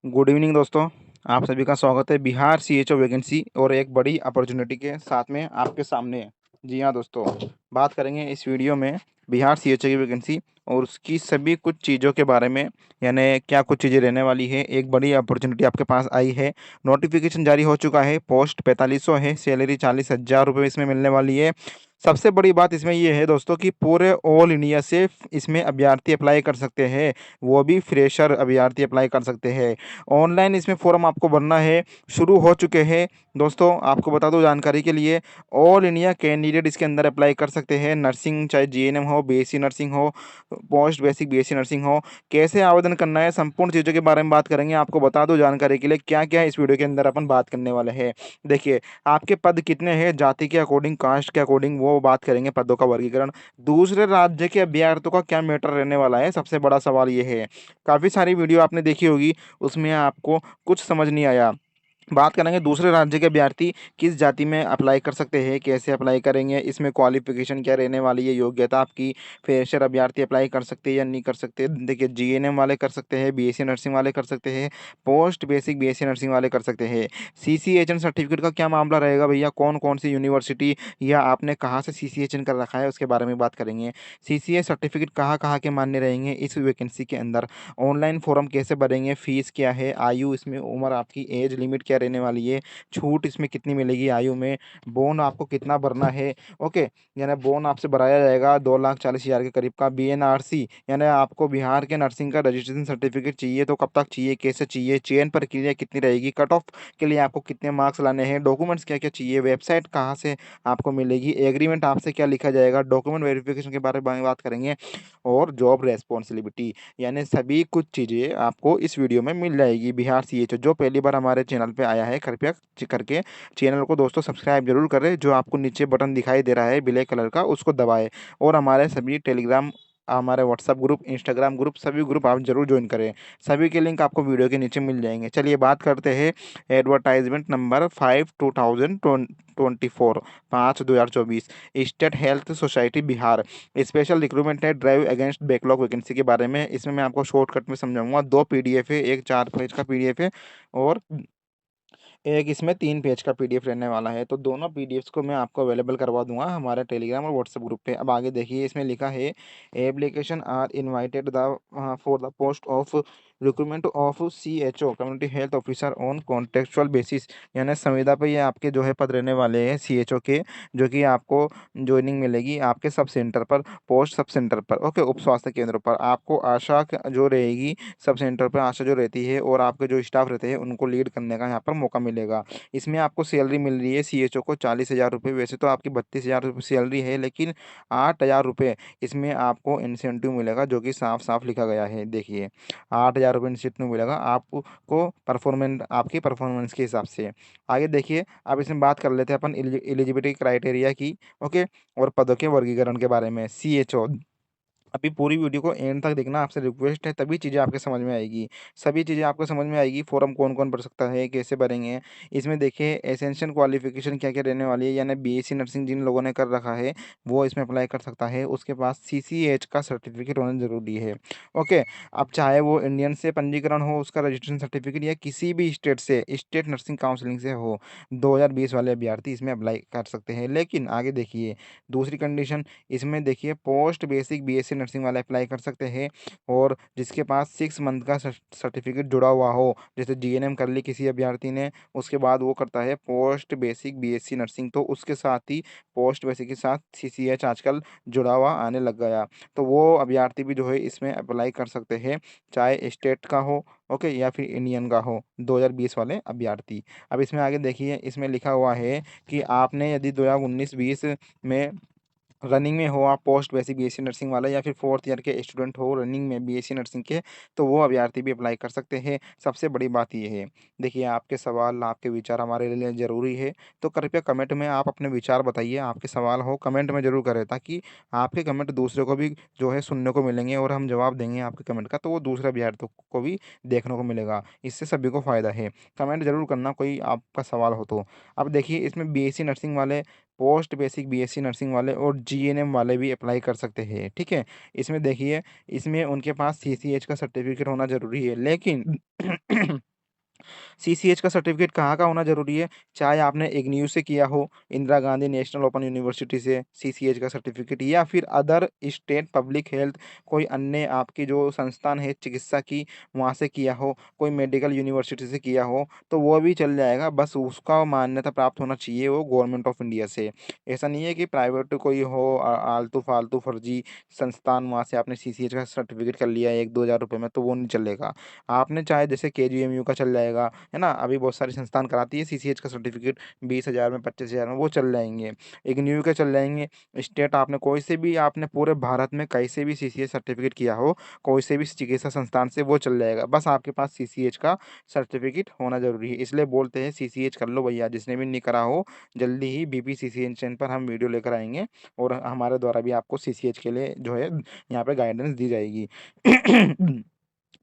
Good evening दोस्तों। आप सभी का स्वागत है बिहार सीएचओ वैकेंसी और एक बड़ी अपॉर्चुनिटी के साथ में आपके सामने। जी हाँ दोस्तों, बात करेंगे इस वीडियो में बिहार सीएचओ की वैकेंसी और उसकी सभी कुछ चीज़ों के बारे में। यानी क्या कुछ चीज़ें रहने वाली है। एक बड़ी अपॉर्चुनिटी आपके पास आई है। नोटिफिकेशन जारी हो चुका है। पोस्ट 4500 है। सैलरी 40,000 रुपये इसमें मिलने वाली है। सबसे बड़ी बात इसमें ये है दोस्तों कि पूरे ऑल इंडिया से इसमें अभ्यर्थी अप्लाई कर सकते हैं। वो भी फ्रेशर अभ्यर्थी अप्लाई कर सकते हैं। ऑनलाइन इसमें फॉर्म आपको भरना है। शुरू हो चुके हैं। दोस्तों आपको बता दो जानकारी के लिए, ऑल इंडिया कैंडिडेट इसके अंदर अप्लाई कर सकते हैं। नर्सिंग चाहे जीएनएम हो, बीएससी नर्सिंग हो, पोस्ट बेसिक बीएससी नर्सिंग हो। कैसे आवेदन करना है, संपूर्ण चीज़ों के बारे में बात करेंगे। आपको बता दो जानकारी के लिए क्या क्या इस वीडियो के अंदर अपन बात करने वाले हैं। देखिए, आपके पद कितने हैं, जाति के अकॉर्डिंग, कास्ट के अकॉर्डिंग वो बात करेंगे, पदों का वर्गीकरण। दूसरे राज्य के अभ्यर्थियों का क्या मैटर रहने वाला है, सबसे बड़ा सवाल ये है। काफ़ी सारी वीडियो आपने देखी होगी, उसमें आपको कुछ समझ नहीं आया। बात करेंगे दूसरे राज्य के अभ्यर्थी किस जाति में अप्लाई कर सकते हैं, कैसे अप्लाई करेंगे, इसमें क्वालिफिकेशन क्या रहने वाली है, योग्यता आपकी। फ्रेशर अभ्यर्थी अप्लाई कर सकते हैं या नहीं कर सकते। देखिए, जीएनएम वाले कर सकते हैं, बीएससी नर्सिंग वाले कर सकते हैं, पोस्ट बेसिक बीएससी नर्सिंग वाले कर सकते हैं। सीसीएचएन सर्टिफिकेट का क्या मामला रहेगा भैया, कौन कौन सी यूनिवर्सिटी या आपने कहाँ से सीसीएचएन कर रखा है उसके बारे में बात करेंगे। सीसीए सर्टिफिकेट कहाँ कहाँ के मान्य रहेंगे इस वैकेंसी के अंदर। ऑनलाइन फॉर्म कैसे भरेंगे, फीस क्या है, आयु इसमें उम्र आपकी एज लिमिट क्या रहने वाली है, छूट इसमें कितनी मिलेगी आयु में, बोन आपको कितना भरना है। ओके, यानी बोन आपसे भराया जाएगा 2,40,000 के करीब का। बीएनआरसी यानी आपको बिहार के नर्सिंग का रजिस्ट्रेशन सर्टिफिकेट चाहिए तो कब तक चाहिए, कैसे चाहिए, चयन प्रक्रिया कितनी रहेगी, कट ऑफ के लिए आपको कितने मार्क्स लाने हैं, डॉक्यूमेंट्स क्या क्या चाहिए, वेबसाइट कहाँ से आपको मिलेगी, एग्रीमेंट आपसे क्या लिखा जाएगा, डॉक्यूमेंट वेरिफिकेशन के बारे में बात करेंगे। और जॉब रेस्पॉन्सिबिलिटी यानी सभी कुछ चीज़ें आपको इस वीडियो में मिल जाएगी। बिहार सीएचओ जो पहली बार हमारे चैनल पे आया है, कृपया करके चैनल को दोस्तों सब्सक्राइब जरूर करें। जो आपको नीचे बटन दिखाई दे रहा है ब्लैक कलर का, उसको दबाएं। और हमारे सभी टेलीग्राम, हमारे व्हाट्सएप ग्रुप, इंस्टाग्राम ग्रुप, सभी ग्रुप आप जरूर ज्वाइन करें। सभी के लिंक आपको वीडियो के नीचे मिल जाएंगे। चलिए बात करते हैं advertisement number 5/2024, 5/2024, state health society Bihar. Special recruitment है ड्राइव अगेंस्ट बैकलॉग वैकेंसी के बारे में। इसमें मैं आपको शॉर्टकट में समझाऊंगा। 2 पीडीएफ है, एक 4 पेज का पीडीएफ है और एक इसमें 3 पेज का पीडीएफ रहने वाला है। तो दोनों पीडीएफ्स को मैं आपको अवेलेबल करवा दूंगा हमारे टेलीग्राम और व्हाट्सएप ग्रुप पे। अब आगे देखिए, इसमें लिखा है application are invited the for the post of recruitment of CHO community health officer on contractual basis. यानी संविदा पे ये आपके जो है पद रहने वाले हैं सीएचओ के, जो कि आपको ज्वाइनिंग मिलेगी आपके सब सेंटर पर, पोस्ट सब सेंटर पर। ओके, उप स्वास्थ्य केंद्र पर आपको आशा जो रहेगी, सब सेंटर पर आशा जो रहती है और आपके जो स्टाफ रहते हैं उनको लीड करने का यहाँ पर मौका मिलेगा। इसमें आपको सैलरी मिल रही है सीएचओ को 40,000 रुपये। वैसे तो आपकी 32,000 रुपये सैलरी है, लेकिन 8,000 रुपये इसमें आपको इंसेंटिव मिलेगा, जो कि साफ साफ लिखा गया है। देखिए, 8,000 रुपये इंसेंटिव मिलेगा आपको परफॉर्मेंस, आपकी परफॉर्मेंस के हिसाब से। आगे देखिए, अब इसमें बात कर लेते हैं अपन एलिजिबिलिटी क्राइटेरिया की। ओके, और पदों के वर्गीकरण के बारे में। सीएचओ, अभी पूरी वीडियो को एंड तक देखना, आपसे रिक्वेस्ट है, तभी चीज़ें आपके समझ में आएगी। सभी चीज़ें आपको समझ में आएगी। फॉर्म कौन कौन भर सकता है, कैसे भरेंगे। इसमें देखिए एसेंशियल क्वालिफिकेशन क्या क्या रहने वाली है। यानी बीएससी नर्सिंग जिन लोगों ने कर रखा है वो इसमें अप्लाई कर सकता है। उसके पास सीसीएच का सर्टिफिकेट होना जरूरी है। ओके, अब चाहे वो इंडियन से पंजीकरण हो उसका रजिस्ट्रेशन सर्टिफिकेट, या किसी भी स्टेट से, स्टेट नर्सिंग काउंसिलिंग से हो, 2020 वाले अभ्यर्थी इसमें अप्लाई कर सकते हैं। लेकिन आगे देखिए दूसरी कंडीशन, इसमें देखिए पोस्ट बेसिक बीएससी नर्सिंग वाले अप्लाई कर सकते हैं। और जिसके पास 6 मंथ का सर्टिफिकेट जुड़ा हुआ हो, जैसे जीएनएम कर ली किसी अभ्यर्थी ने, उसके बाद वो करता है पोस्ट बेसिक बीएससी नर्सिंग, तो उसके साथ ही पोस्ट बेसिक के साथ सीसीएच आजकल जुड़ा हुआ आने लग गया। तो वो अभ्यर्थी भी जो है इसमें अप्लाई कर सकते हैं, चाहे स्टेट का हो, ओके, या फिर इंडियन का हो, 2020 वाले अभ्यर्थी। अब इसमें आगे देखिए, इसमें लिखा हुआ है कि आपने यदि 2019-20 में रनिंग में हो, आप पोस्ट बेसिक बीएससी नर्सिंग वाला या फिर 4th ईयर के स्टूडेंट हो रनिंग में बीएससी नर्सिंग के, तो वो अभ्यर्थी भी अप्लाई कर सकते हैं। सबसे बड़ी बात ये है, देखिए आपके सवाल, आपके विचार हमारे लिए ज़रूरी है। तो कृपया कमेंट में आप अपने विचार बताइए, आपके सवाल हो कमेंट में ज़रूर करें, ताकि आपके कमेंट दूसरे को भी जो है सुनने को मिलेंगे और हम जवाब देंगे आपके कमेंट का, तो वो दूसरे अभ्यर्थियों को भी देखने को मिलेगा। इससे सभी को फ़ायदा है। कमेंट ज़रूर करना कोई आपका सवाल हो तो। अब देखिए, इसमें बीएससी नर्सिंग वाले, पोस्ट बेसिक बीएससी नर्सिंग वाले और जीएनएम वाले भी अप्लाई कर सकते हैं। ठीक है, इसमें देखिए, इसमें उनके पास सीसीएच का सर्टिफिकेट होना ज़रूरी है। लेकिन सीसीएच का सर्टिफिकेट कहाँ का होना ज़रूरी है? चाहे आपने इग्न्यू से किया हो, Indira Gandhi national open university से सीसीएच का सर्टिफिकेट, या फिर अदर स्टेट पब्लिक हेल्थ कोई अन्य आपकी जो संस्थान है चिकित्सा की, वहाँ से किया हो, कोई मेडिकल यूनिवर्सिटी से किया हो, तो वो भी चल जाएगा। बस उसका मान्यता प्राप्त होना चाहिए वो गवर्नमेंट ऑफ इंडिया से। ऐसा नहीं है कि प्राइवेट कोई हो आलतू-फालतू फर्जी संस्थान, वहाँ से आपने सीसीएच का सर्टिफिकेट कर लिया 1-2 हज़ार रुपए में, तो वो नहीं चलेगा। आपने चाहे जैसे केजीएमयू का चल जाएगा, है ना? अभी बहुत सारी संस्थान कराती है सीसीएच का सर्टिफिकेट 20,000 में, 25,000 में, वो चल जाएँगे। इग्न्यू के चल जाएँगे। स्टेट आपने कोई से भी आपने पूरे भारत में कहीं से भी सीसीएच सर्टिफिकेट किया हो, कोई से भी चिकित्सा संस्थान से, वो चल जाएगा। बस आपके पास सीसीएच का सर्टिफिकेट होना ज़रूरी है। इसलिए बोलते हैं सीसीएच कर लो भैया, जिसने भी नहीं करा हो, जल्दी ही बीपीसीसीएच पर हम वीडियो लेकर आएँगे और हमारे द्वारा भी आपको सीसीएच के लिए जो है यहाँ पे गाइडेंस दी जाएगी।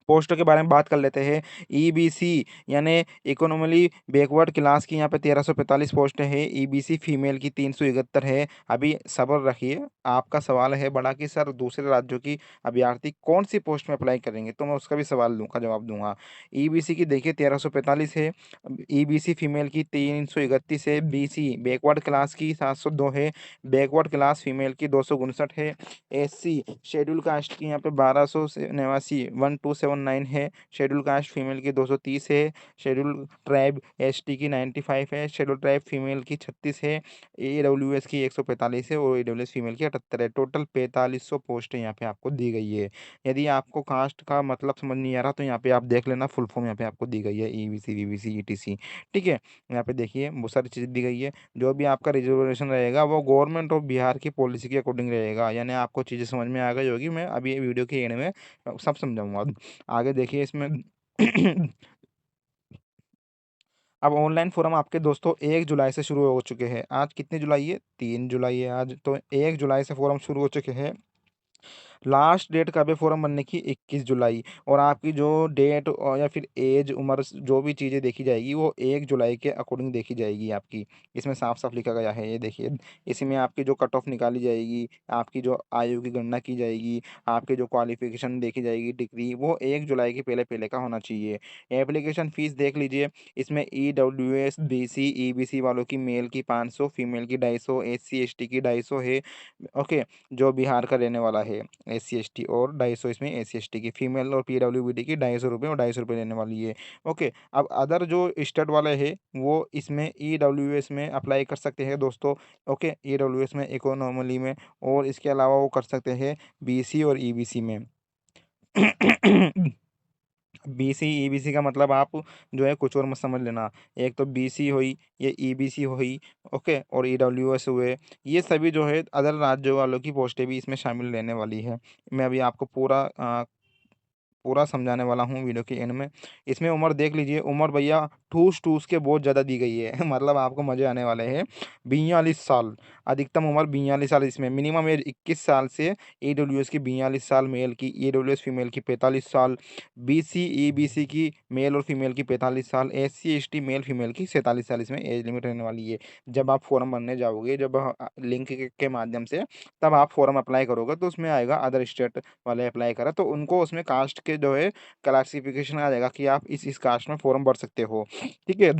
पोस्टों के बारे में बात कर लेते हैं। ईबीसी यानी इकोनॉमिकली बैकवर्ड क्लास की यहाँ पे 1345 पोस्ट है। ईबीसी फीमेल की 371 है। अभी सब्र रखिए, आपका सवाल है बड़ा कि सर दूसरे राज्यों की अभ्यर्थी कौन सी पोस्ट में अप्लाई करेंगे, तो मैं उसका भी सवाल दूंगा, जवाब दूंगा। ईबीसी की देखिए 1345 है। ईबीसी फीमेल की 331 है। बीसी बैकवर्ड क्लास की 702 है। बैकवर्ड क्लास फीमेल की 259 है। एससी शेड्यूल कास्ट की यहाँ पे 1289 1279 है। शेड्यूल कास्ट फीमेल की 230 है। शेड्यूल ट्राइब एसटी की 95 है। शेड्यूल ट्राइब फीमेल की 36 है। ईडब्ल्यूएस की 145 है और ईडब्ल्यूएस फीमेल की 78 है। टोटल 4500 पोस्ट यहाँ पे आपको दी गई है। यदि आपको कास्ट का मतलब समझ नहीं आ रहा, तो यहाँ पे आप देख लेना, फुल फॉर्म यहाँ पे आपको दी गई है, ईबीसी वीबीसी ईटीसी। ठीक है, यहाँ पे देखिए बहुत सारी चीज़ें दी गई है। जो भी आपका रिजर्वेशन रहेगा वो गवर्नमेंट ऑफ बिहार की पॉलिसी के अकॉर्डिंग रहेगा। यानी आपको चीज़ें समझ में आ गई होगी, मैं अभी ये वीडियो के एंड में सब समझाऊंगा। आगे देखिए इसमें अब ऑनलाइन फोरम आपके दोस्तों 1 जुलाई से शुरू हो चुके हैं। आज कितनी जुलाई है? 3 जुलाई है आज, तो 1 जुलाई से फोरम शुरू हो चुके हैं। लास्ट डेट कब है फॉर्म भरने की? 21 जुलाई। और आपकी जो डेट और या फिर एज उम्र जो भी चीज़ें देखी जाएगी वो 1 जुलाई के अकॉर्डिंग देखी जाएगी आपकी। इसमें साफ साफ लिखा गया है, ये देखिए। इसमें आपकी जो कट ऑफ निकाली जाएगी, आपकी जो आयु की गणना की जाएगी, आपके जो क्वालिफिकेशन देखी जाएगी, डिग्री, वो 1 जुलाई के पहले पहले का होना चाहिए। एप्लीकेशन फ़ीस देख लीजिए। इसमें ईडब्ल्यूएस बीसी ईबीसी वालों की मेल की 500, फीमेल की 250, एससी एसटी की 250 है। ओके, जो बिहार का रहने वाला है एससी एसटी, और 250 इसमें एससी एसटी की, फीमेल और पीडब्ल्यूबीडी की 250 रुपये और 250 रुपये लेने वाली है। ओके, अब अदर जो स्टेट वाले हैं वो इसमें ईडब्ल्यूएस में अप्लाई कर सकते हैं दोस्तों। ओके, ईडब्ल्यूएस में, इकोनॉमली में, और इसके अलावा वो कर सकते हैं बीसी और ईबीसी में। बीसी ईबीसी का मतलब आप जो है कुछ और मत समझ लेना। एक तो बीसी हुई, ये ईबीसी हुई, ओके, और ईडब्ल्यूएस हुए। ये सभी जो है अदर राज्यों वालों की पोस्टें भी इसमें शामिल रहने वाली है। मैं अभी आपको पूरा समझाने वाला हूँ वीडियो के एंड में। इसमें उम्र देख लीजिए, उम्र भैया ठूस ठूस के बहुत ज़्यादा दी गई है। मतलब आपको मज़े आने वाले हैं। 42 साल अधिकतम उम्र, 42 साल। इसमें मिनिमम एज 21 साल से। ईडब्ल्यूएस की 42 साल मेल की, ईडब्ल्यूएस फीमेल की 45 साल, बीसी ईबीसी की मेल और फीमेल की 45 साल, एससी एसटी मेल फीमेल की 47 साल इसमें एज लिमिट रहने वाली है। जब आप फॉर्म भरने जाओगे, जब लिंक के माध्यम से, तब आप फॉर्म अप्लाई करोगे तो उसमें आएगा अदर स्टेट वाले अप्लाई करा, तो उनको उसमें कास्ट के जो है क्लासिफिकेशन आ जाएगा कि आप इस कास्ट में फॉर्म भर सकते हो। ठीक है,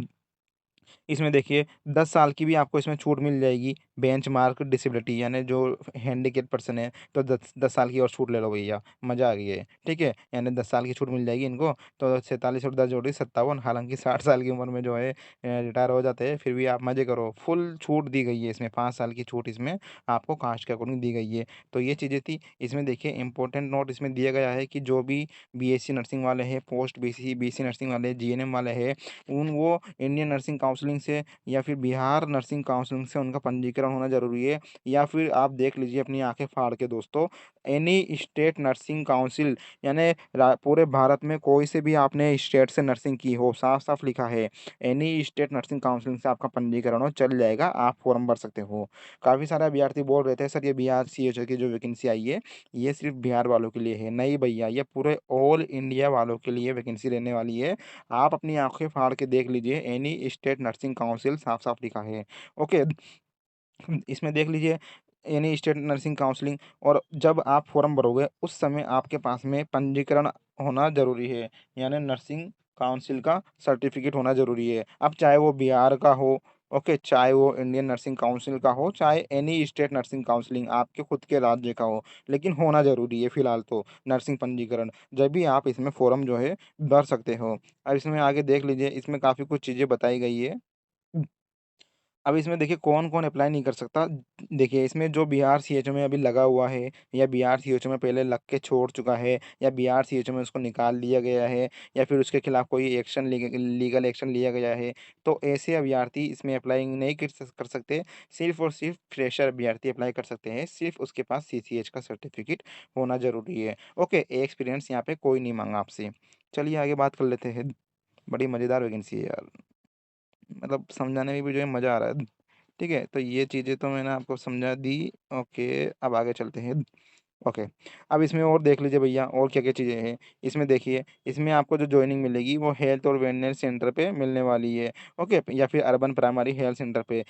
इसमें देखिए 10 साल की भी आपको इसमें छूट मिल जाएगी। बेंचमार्क डिसेबिलिटी यानी जो हैंडीकेप पर्सन है, तो 10 साल की और छूट ले लो भैया, मज़ा आ गई है। ठीक है, यानी 10 साल की छूट मिल जाएगी इनको। तो 47 और 10 जोड़ी 57, हालांकि 60 साल की उम्र में जो है रिटायर हो जाते हैं, फिर भी आप मज़े करो। फुल छूट दी गई है इसमें, 5 साल की छूट इसमें आपको कास्ट के अकॉर्डिंग दी गई है। तो ये चीज़ें थी। इसमें देखिए इंपॉर्टेंट नोट इसमें दिया गया है कि जो भी बीएससी नर्सिंग वाले हैं, पोस्ट बीसी बीसी नर्सिंग वाले, जीएनएम वाले हैं, उन वो इंडियन नर्सिंग काउंसलिंग से या फिर बिहार नर्सिंग काउंसलिंग से उनका पंजीकरण होना ज़रूरी है। या फिर आप देख लीजिए अपनी आंखें फाड़ के दोस्तों, एनी स्टेट नर्सिंग काउंसिल, यानी पूरे भारत में कोई से भी आपने स्टेट से नर्सिंग की हो, साफ साफ लिखा है एनी स्टेट नर्सिंग काउंसिलिंग से आपका पंजीकरण हो, चल जाएगा, आप फॉर्म भर सकते हो। काफ़ी सारे अभ्यर्थी बोल रहे थे सर ये बिहार सीएचओ की जो वैकेंसी आई है, ये सिर्फ बिहार वालों के लिए है। नहीं भैया, ये पूरे ऑल इंडिया वालों के लिए वैकेंसी रहने वाली है। आप अपनी आंखें फाड़ के देख लीजिए, एनी स्टेट नर्सिंग काउंसिल, साफ साफ लिखा है। ओके, इसमें देख लीजिए एनी स्टेट नर्सिंग काउंसलिंग। और जब आप फॉर्म भरोगे उस समय आपके पास में पंजीकरण होना ज़रूरी है, यानी नर्सिंग काउंसिल का सर्टिफिकेट होना ज़रूरी है। अब चाहे वो बिहार का हो, ओके, चाहे वो इंडियन नर्सिंग काउंसिल का हो, चाहे एनी स्टेट नर्सिंग काउंसलिंग आपके खुद के राज्य का हो, लेकिन होना ज़रूरी है फिलहाल तो नर्सिंग पंजीकरण। जब भी आप इसमें फ़ॉर्म जो है भर सकते हो। अब इसमें आगे देख लीजिए, इसमें काफ़ी कुछ चीज़ें बताई गई है। अब इसमें देखिए कौन-कौन अप्लाई नहीं कर सकता। देखिए इसमें जो बिहार सीएचओ में अभी लगा हुआ है, या बिहार सीएचओ में पहले लग के छोड़ चुका है, या बिहार सीएचओ में उसको निकाल दिया गया है, या फिर उसके खिलाफ कोई एक्शन लीगल एक्शन लिया गया है, तो ऐसे अभ्यर्थी इसमें अप्लाई नहीं कर सकते। सिर्फ़ और सिर्फ़ फ्रेशर अभ्यर्थी अप्लाई कर सकते हैं, सिर्फ़ उसके पास सीसीएच का सर्टिफ़िकेट होना ज़रूरी है। ओके, एक्सपीरियंस यहाँ पे कोई नहीं माँगा आपसे। चलिए आगे बात कर लेते हैं। बड़ी मज़ेदार वैकेंसी है यार। मतलब समझाने में भी जो है मज़ा आ रहा है। ठीक है, तो ये चीज़ें तो मैंने आपको समझा दी। ओके, अब आगे चलते हैं। ओके, अब इसमें और देख लीजिए भैया और क्या-क्या चीज़ें हैं। इसमें देखिए, इसमें आपको जो जॉइनिंग मिलेगी वो हेल्थ और वेलनेस सेंटर पे मिलने वाली है। ओके, या फिर अर्बन प्राइमरी हेल्थ सेंटर पे।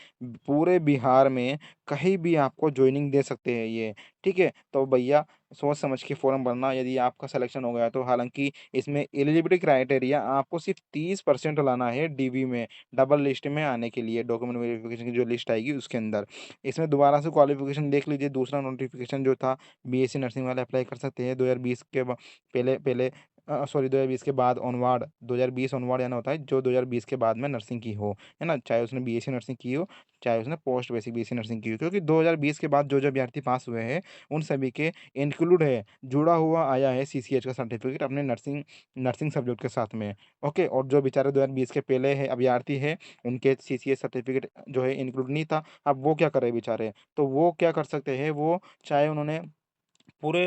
पूरे बिहार में कहीं भी आपको जॉइनिंग दे सकते हैं ये, ठीक है? तो भैया सोच समझ के फॉर्म भरना, यदि आपका सिलेक्शन हो गया तो। हालाँकि इसमें एलिजिबिलिटी क्राइटेरिया आपको सिर्फ़ 30% लाना है डीवी में, डबल लिस्ट में आने के लिए, डॉक्यूमेंट वेरिफिकेशन की जो लिस्ट आएगी उसके अंदर। इसमें दोबारा से क्वालिफ़िकेशन देख लीजिए, दूसरा नोटिफ़िकेशन जो था बीएससी नर्सिंग वाले अप्लाई कर सकते हैं 2020 के पहले पहले, सॉरी 2020 के बाद ऑनवर्ड, 2020 ऑनवर्ड यानी होता है जो 2020 के बाद में नर्सिंग की हो, है ना? चाहे उसने बीएससी नर्सिंग की हो, चाहे उसने पोस्ट बेसिक बीएससी नर्सिंग की हो, क्योंकि 2020 के बाद जो-जो अभ्यर्थी पास हुए हैं, उन सभी के इंक्लूड है, जुड़ा हुआ आया है सीसीएच का सर्टिफिकेट अपने नर्सिंग नर्सिंग सब्जेक्ट के साथ में, ओके? और जो बेचारे 2020 के पहले है अभ्यर्थी हैं, उनके सीसीएच सर्टिफिकेट जो है इंक्लूड नहीं था, अब वो क्या करें बेचारे? तो वो क्या कर सकते हैं, वो चाहे उन्होंने पूरे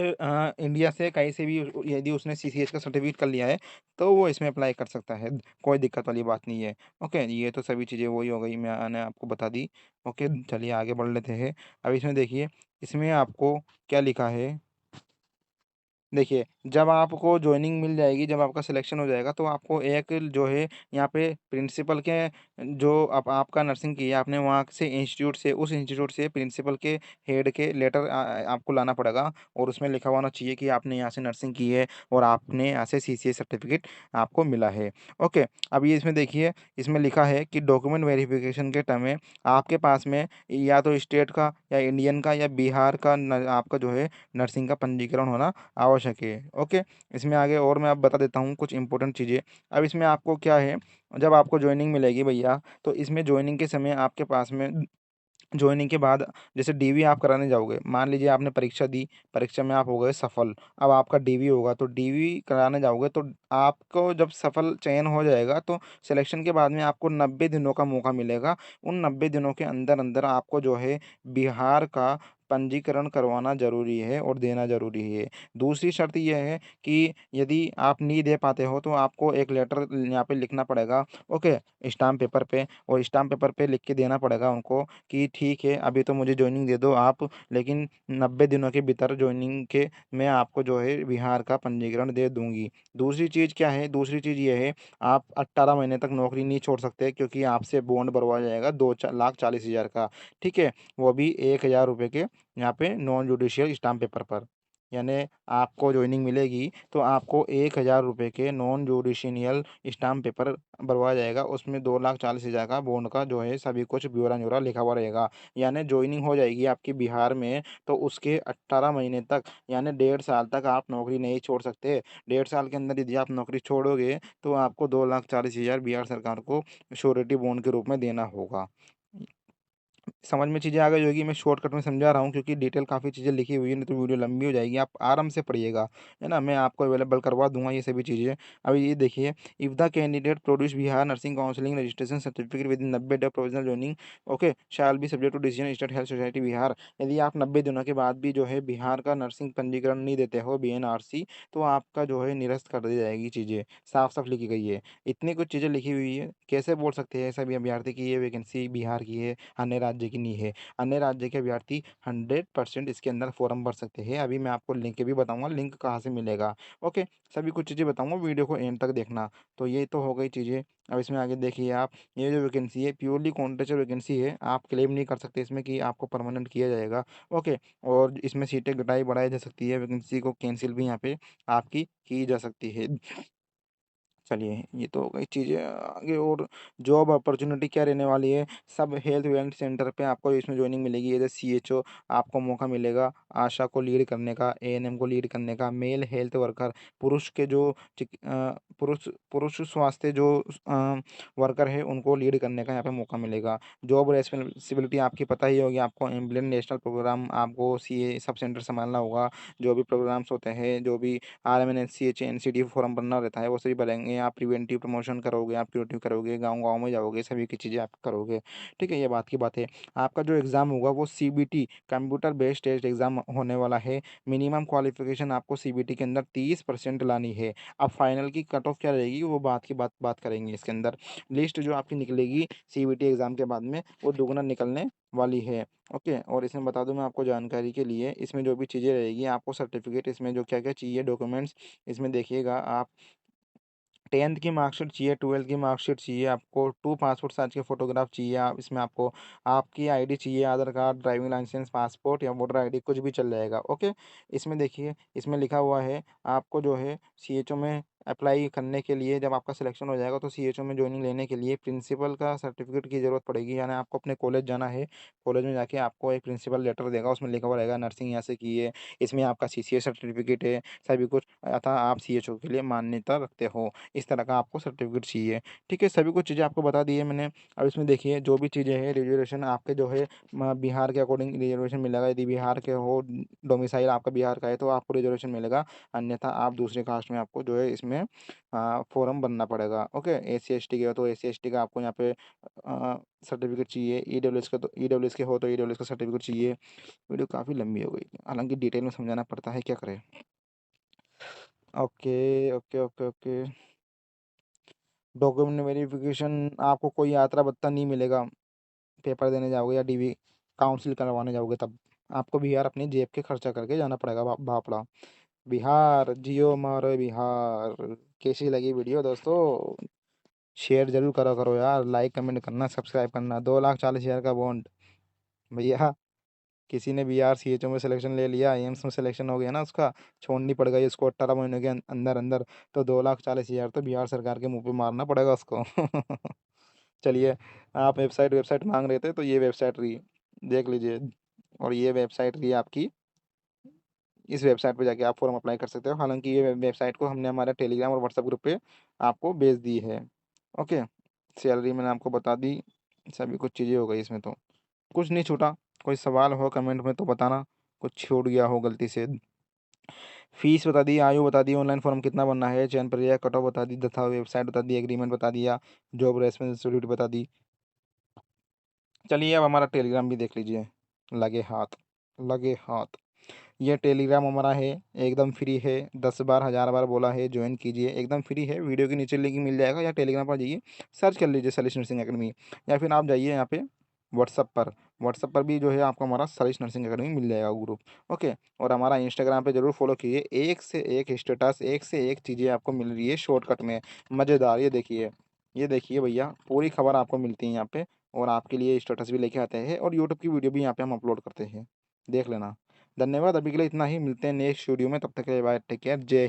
इंडिया से कहीं से भी यदि उसने सीसीएच का सर्टिफ़िकेट कर लिया है, तो वो इसमें अप्लाई कर सकता है। कोई दिक्कत वाली बात नहीं है। ओके, ये तो सभी चीज़ें वही हो गई, मैंने आपको बता दी। ओके, चलिए आगे बढ़ लेते हैं। अब इसमें देखिए, इसमें आपको क्या लिखा है। देखिए, जब आपको जॉइनिंग मिल जाएगी, जब आपका सिलेक्शन हो जाएगा, तो आपको एक जो है यहाँ पे प्रिंसिपल के, जो आपका नर्सिंग की है, आपने वहाँ से इंस्टीट्यूट से, उस इंस्टीट्यूट से प्रिंसिपल के हेड के लेटर आपको लाना पड़ेगा, और उसमें लिखा होना चाहिए कि आपने यहाँ से नर्सिंग की है और आपने यहाँ से सीसीए सर्टिफिकेट आपको मिला है। ओके, अब ये इसमें देखिए, इसमें लिखा है कि डॉक्यूमेंट वेरिफिकेशन के टाइम में आपके पास में या तो स्टेट का या इंडियन का या बिहार का आपका जो है नर्सिंग का पंजीकरण होना आवश्यक है। ओके, इसमें आगे और मैं अब बता देता हूँ कुछ इंपॉर्टेंट चीज़ें। अब इसमें आपको क्या है, जब आपको जॉइनिंग मिलेगी भैया, तो इसमें जॉइनिंग के समय आपके पास में जॉइनिंग के बाद जैसे डीवी आप कराने जाओगे, मान लीजिए आपने परीक्षा दी, परीक्षा में आप हो गए सफल, अब आपका डीवी होगा, तो डीवी कराने जाओगे तो आपको जब सफल चयन हो जाएगा, तो सिलेक्शन के बाद में आपको 90 दिनों का मौका मिलेगा। उन 90 दिनों के अंदर-अंदर आपको जो है बिहार का पंजीकरण करवाना ज़रूरी है और देना ज़रूरी है। दूसरी शर्त ये है कि यदि आप नहीं दे पाते हो, तो आपको एक लेटर यहाँ पे लिखना पड़ेगा, ओके, स्टाम्प पेपर पे, और स्टाम्प पेपर पे लिख के देना पड़ेगा उनको कि ठीक है, अभी तो मुझे जॉइनिंग दे दो आप, लेकिन 90 दिनों के भीतर जॉइनिंग के मैं आपको जो है बिहार का पंजीकरण दे दूँगी। दूसरी चीज़ क्या है? दूसरी चीज़ ये है, आप 18 महीने तक नौकरी नहीं छोड़ सकते, क्योंकि आपसे बॉन्ड भरवाया जाएगा 2 लाख 40 हज़ार का, ठीक है? वो भी ₹1000 के यहाँ पे नॉन जुडिशियल स्टाम्प पेपर पर। यानी आपको जॉइनिंग मिलेगी, तो आपको ₹1000 के नॉन जुडिशियल स्टाम्प पेपर भरवाया जाएगा, उसमें 2,40,000 का बॉन्ड का जो है सभी कुछ ब्यौरा-न्यौरा लिखा हुआ रहेगा। यानी जॉइनिंग हो जाएगी आपकी बिहार में, तो उसके 18 महीने तक, यानी 1.5 साल तक आप नौकरी नहीं छोड़ सकते। 1.5 साल के अंदर यदि आप नौकरी छोड़ोगे, तो आपको 2,40,000 बिहार सरकार को श्योरिटी बॉन्ड के रूप में देना होगा। समझ में चीज़ें आ गई होगी, मैं शॉर्टकट में समझा रहा हूँ, क्योंकि डिटेल काफ़ी चीज़ें लिखी हुई है, नहीं तो वीडियो लंबी हो जाएगी, आप आराम से पढ़िएगा, है ना? मैं आपको अवेलेबल करवा दूँगा ये सभी चीज़ें। अब ये देखिए, if the candidate produce Bihar nursing counselling registration certificate within 90 day provisional joining, okay, shall be subject to decision state health society Bihar. यदि आप 90 दिनों के बाद भी जो है बिहार का नर्सिंग पंजीकरण नहीं देते हो, बीएनआरसी, तो आपका जो है निरस्त कर दी जाएगी चीज़ें, साफ-साफ लिखी गई है। इतनी कुछ चीज़ें लिखी हुई है, कैसे बोल सकते हैं सभी अभ्यर्थी की ये वैकेंसी बिहार की है, अन्य राज्य राज्य की नहीं है। अन्य राज्य के अभ्यर्थी 100% इसके अंदर फॉर्म भर सकते हैं। अभी मैं आपको लिंक भी बताऊँगा, लिंक कहाँ से मिलेगा। ओके, सभी कुछ चीज़ें बताऊँगा, वीडियो को एंड तक देखना। तो ये तो हो गई चीज़ें। अब इसमें आगे देखिए आप, ये जो वैकेंसी है प्योरली कॉन्ट्रेक्चुअल वैकेंसी है, आप क्लेम नहीं कर सकते इसमें कि आपको परमानेंट किया जाएगा। ओके, और इसमें सीटें घटाई बढ़ाई जा सकती है, वैकेंसी को कैंसिल भी यहाँ पे आपकी की जा सकती है। चलिए, ये तो हो गई चीज़ें। आगे और जॉब अपॉर्चुनिटी क्या रहने वाली है, सब हेल्थ वेलनेस सेंटर पे आपको इसमें जॉइनिंग मिलेगी। एज ए सीएचओ आपको मौका मिलेगा आशा को लीड करने का, एएनएम को लीड करने का, मेल हेल्थ वर्कर, पुरुष के जो पुरुष पुरुष स्वास्थ्य जो वर्कर है उनको लीड करने का यहाँ पे मौका मिलेगा। जॉब रेस्पॉन्सिबिलिटी आपकी पता ही होगी आपको, एम्बुलेंस नेशनल प्रोग्राम आपको सीए सब सेंटर संभालना होगा। जो भी प्रोग्राम्स होते हैं, जो भी आरएमएनएससीएच एनसीडी फॉर्म भरना रहता है वो सभी भरेंगे। आप प्रिवेंटिव प्रमोशन करोगे, आप क्यूरेटिव करोगे, गाँव-गाँव में जाओगे, सभी की चीज़ें आप करोगे। ठीक है, ये बात की बात है। आपका जो एग्ज़ाम होगा वो CBT computer based test exam होने वाला है। मिनिमम क्वालिफ़िकेशन आपको सीबीटी के अंदर 30% लानी है। अब फाइनल की कट ऑफ क्या रहेगी वो बात की बात करेंगे इसके अंदर। लिस्ट जो आपकी निकलेगी सीबीटी एग्ज़ाम के बाद में वो दोगुना निकलने वाली है। ओके, और इसमें बता दूँ मैं आपको जानकारी के लिए, इसमें जो भी चीज़ें रहेगी आपको सर्टिफ़िकेट, इसमें जो क्या-क्या चाहिए डॉक्यूमेंट्स, इसमें देखिएगा आप 10th की मार्कशीट चाहिए, 12th की मार्कशीट चाहिए आपको, 2 पासपोर्ट साइज़ के फ़ोटोग्राफ चाहिए। आप इसमें आपको आपकी आईडी चाहिए, आधार कार्ड, ड्राइविंग लाइसेंस, पासपोर्ट या वोटर आईडी कुछ भी चल जाएगा। ओके, इसमें देखिए, इसमें लिखा हुआ है आपको जो है सीएचओ में अप्लाई करने के लिए, जब आपका सिलेक्शन हो जाएगा तो सीएचओ में जॉइनिंग लेने के लिए प्रिंसिपल का सर्टिफ़िकेट की ज़रूरत पड़ेगी। यानी आपको अपने कॉलेज जाना है, कॉलेज में जाके आपको एक प्रिंसिपल लेटर देगा, उसमें लिखा हुआ रहेगा नर्सिंग यहाँ से की है, इसमें आपका सीसीए सर्टिफ़िकेट है, सभी कुछ, अतः आप सीएचओ के लिए मान्यता रखते हो। इस तरह का आपको सर्टिफिकेट चाहिए। ठीक है, सभी कुछ चीज़ें आपको बता दी है मैंने। अब इसमें देखिए जो भी चीज़ें हैं, रिजर्वेशन आपके जो है बिहार के अकॉर्डिंग रिजर्वेशन मिलेगा। यदि बिहार के हो, डोमिसाइल आपका बिहार का है, तो आपको रिजर्वेशन मिलेगा। अन्यथा आप दूसरे कास्ट में आपको जो है इसमें फॉर्म भरना पड़ेगा। ओके, एससी एसटी के हो तो एससी एसटी का आपको यहाँ पे सर्टिफिकेट चाहिए। ईडब्ल्यूएस का तो ईडब्ल्यूएस के हो तो ईडब्ल्यूएस का सर्टिफिकेट चाहिए। वीडियो काफ़ी लंबी हो गई, हालाँकि डिटेल में समझाना पड़ता है, क्या करें। Okay, okay, okay, okay. Document verification आपको कोई यात्रा भत्ता नहीं मिलेगा। पेपर देने जाओगे या डीवी काउंसिल करवाने जाओगे तब आपको बिहार अपनी जेब के खर्चा करके जाना पड़ेगा। बापड़ा बिहार जियो मारो बिहार। कैसी लगी वीडियो दोस्तों, शेयर जरूर करा करो यार, लाइक कमेंट करना, सब्सक्राइब करना। 2,40,000 का बॉन्ड भैया, किसी ने बिहार सीएचओ में सिलेक्शन ले लिया, एम्स में सिलेक्शन हो गया ना उसका, छोड़नी पड़ गई उसको 18 महीने के अंदर अंदर, तो 2,40,000 तो बिहार सरकार के मुंह पे मारना पड़ेगा उसको। चलिए, आप वेबसाइट वेबसाइट मांग रहे थे तो ये वेबसाइट रही, देख लीजिए। और ये वेबसाइट रही आपकी, इस वेबसाइट पे जाके आप फॉर्म अप्लाई कर सकते हो। हालांकि ये वेबसाइट को हमने हमारे टेलीग्राम और व्हाट्सएप ग्रुप पे आपको भेज दी है। ओके, सैलरी मैंने आपको बता दी, सभी कुछ चीज़ें हो गई इसमें तो, कुछ नहीं छूटा। कोई सवाल हो कमेंट में तो बताना, कुछ छूट गया हो गलती से। फीस बता दी, आयु बता दी, ऑनलाइन फॉर्म कितना भरना है, चयन प्रक्रिया कट ऑफ बता दी, तथा वेबसाइट बता दी, एग्रीमेंट बता दिया, जॉब रेस्पॉन्सिबिलिटी बता दी। चलिए अब हमारा टेलीग्राम भी देख लीजिए। लगे हाथ, लगे हाथ। ये टेलीग्राम हमारा है, एकदम फ्री है। 10 बार 1000 बार बोला है, ज्वाइन कीजिए, एकदम फ्री है। वीडियो के नीचे लिंक मिल जाएगा, या टेलीग्राम पर जाइए, सर्च कर लीजिए सलीश नर्सिंग अकेडमी, या फिर आप जाइए यहाँ पे व्हाट्सअप पर। व्हाट्सअप पर भी जो है आपको हमारा सलीश नर्सिंग अकेडमी मिल जाएगा ग्रुप। ओके, और हमारा इंस्टाग्राम पे जरूर फॉलो कीजिए, एक से एक स्टेटस, एक से एक चीज़ें आपको मिल रही है शॉर्टकट में, मज़ेदार। ये देखिए, ये देखिए भैया, पूरी खबर आपको मिलती है यहाँ पे, और आपके लिए स्टेटस भी लेके आते हैं, और यूट्यूब की वीडियो भी यहाँ पे हम अपलोड करते हैं, देख लेना। धन्यवाद, अभी के लिए इतना ही, मिलते हैं नेक्स्ट वीडियो में, तब तक के लिए बाय, टेक केयर, जय